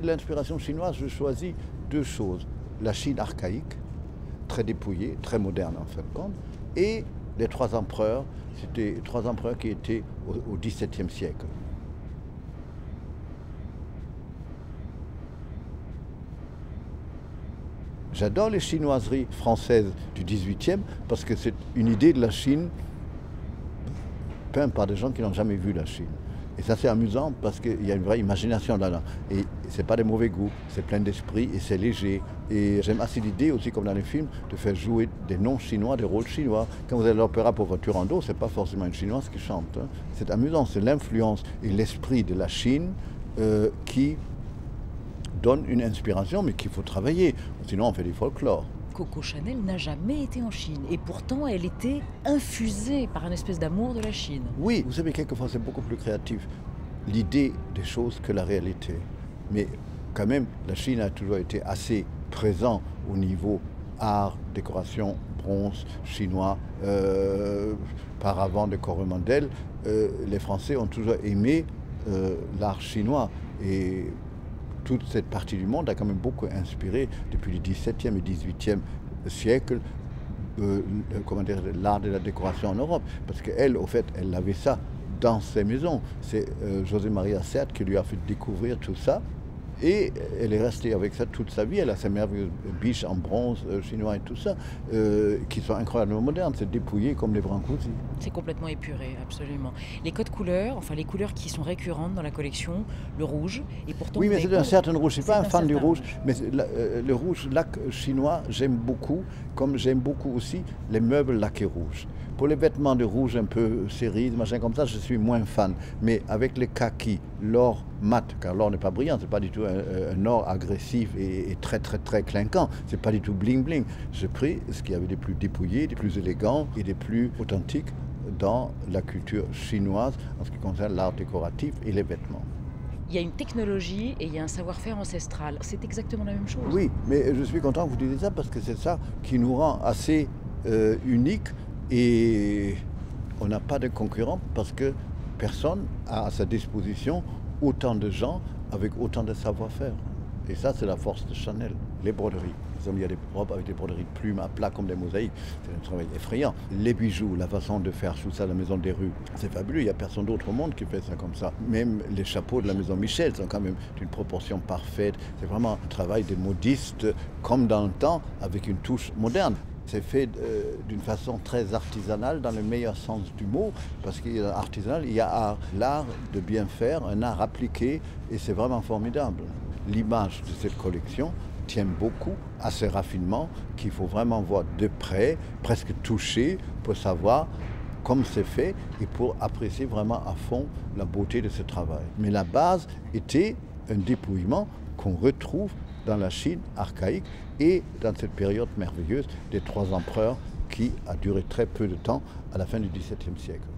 L'inspiration chinoise, je choisis deux choses. La Chine archaïque, très dépouillée, très moderne en fin de compte, et les trois empereurs, c'était trois empereurs qui étaient au XVIIe siècle. J'adore les chinoiseries françaises du XVIIIe parce que c'est une idée de la Chine peinte par des gens qui n'ont jamais vu la Chine. Et ça c'est amusant parce qu'il y a une vraie imagination là-dedans. Et c'est pas des mauvais goûts, c'est plein d'esprit et c'est léger. Et j'aime assez l'idée aussi, comme dans les films, de faire jouer des noms chinois, des rôles chinois. Quand vous allez à l'opéra pour votre Turandot, c'est pas forcément une chinoise qui chante. Hein. C'est amusant, c'est l'influence et l'esprit de la Chine qui donne une inspiration, mais qu'il faut travailler. Sinon, on fait du folklore. Coco Chanel n'a jamais été en Chine et pourtant elle était infusée par une espèce d'amour de la Chine. Oui, vous savez, quelquefois c'est beaucoup plus créatif, l'idée des choses que la réalité. Mais quand même, la Chine a toujours été assez présente au niveau art, décoration, bronze, chinois, paravent de Coromandel. Les Français ont toujours aimé l'art chinois et toute cette partie du monde a quand même beaucoup inspiré depuis le XVIIe et XVIIIe siècle l'art de la décoration en Europe. Parce qu'elle, au fait, elle avait ça dans ses maisons. C'est José Maria Sert qui lui a fait découvrir tout ça. Et elle est restée avec ça toute sa vie. Elle a ces merveilleuses biches en bronze chinois et tout ça, qui sont incroyablement modernes. C'est dépouillé comme les Brancusi. C'est complètement épuré, absolument. Les codes couleurs, enfin les couleurs qui sont récurrentes dans la collection, le rouge, et pourtant... Oui, mais c'est un certain rouge. Je ne suis pas un fan du rouge, mais le rouge lac chinois, j'aime beaucoup, comme j'aime beaucoup aussi les meubles laqués rouges. Pour les vêtements de rouge un peu cerises, machin comme ça, je suis moins fan. Mais avec les kakis, l'or mat, car l'or n'est pas brillant, c'est pas du tout un or agressif et très clinquant, c'est pas du tout bling bling. J'ai pris ce qu'il y avait des plus dépouillés, des plus élégants et des plus authentiques dans la culture chinoise en ce qui concerne l'art décoratif et les vêtements. Il y a une technologie et il y a un savoir-faire ancestral. C'est exactement la même chose. Oui, mais je suis content que vous disiez ça parce que c'est ça qui nous rend assez uniques. Et on n'a pas de concurrents parce que personne a à sa disposition autant de gens avec autant de savoir-faire. Et ça, c'est la force de Chanel. Les broderies. Il y a des robes avec des broderies de plumes à plat comme des mosaïques. C'est un travail effrayant. Les bijoux, la façon de faire tout ça à la Maison des Rues, c'est fabuleux. Il n'y a personne d'autre au monde qui fait ça comme ça. Même les chapeaux de la Maison Michel sont quand même d'une proportion parfaite. C'est vraiment un travail des modistes comme dans le temps avec une touche moderne. C'est fait d'une façon très artisanale, dans le meilleur sens du mot, parce qu'il y a artisanal, il y a l'art de bien faire, un art appliqué, et c'est vraiment formidable. L'image de cette collection tient beaucoup à ces raffinements qu'il faut vraiment voir de près, presque toucher, pour savoir comme c'est fait et pour apprécier vraiment à fond la beauté de ce travail. Mais la base était un dépouillement qu'on retrouve dans la Chine archaïque et dans cette période merveilleuse des trois empereurs qui a duré très peu de temps à la fin du XVIIe siècle.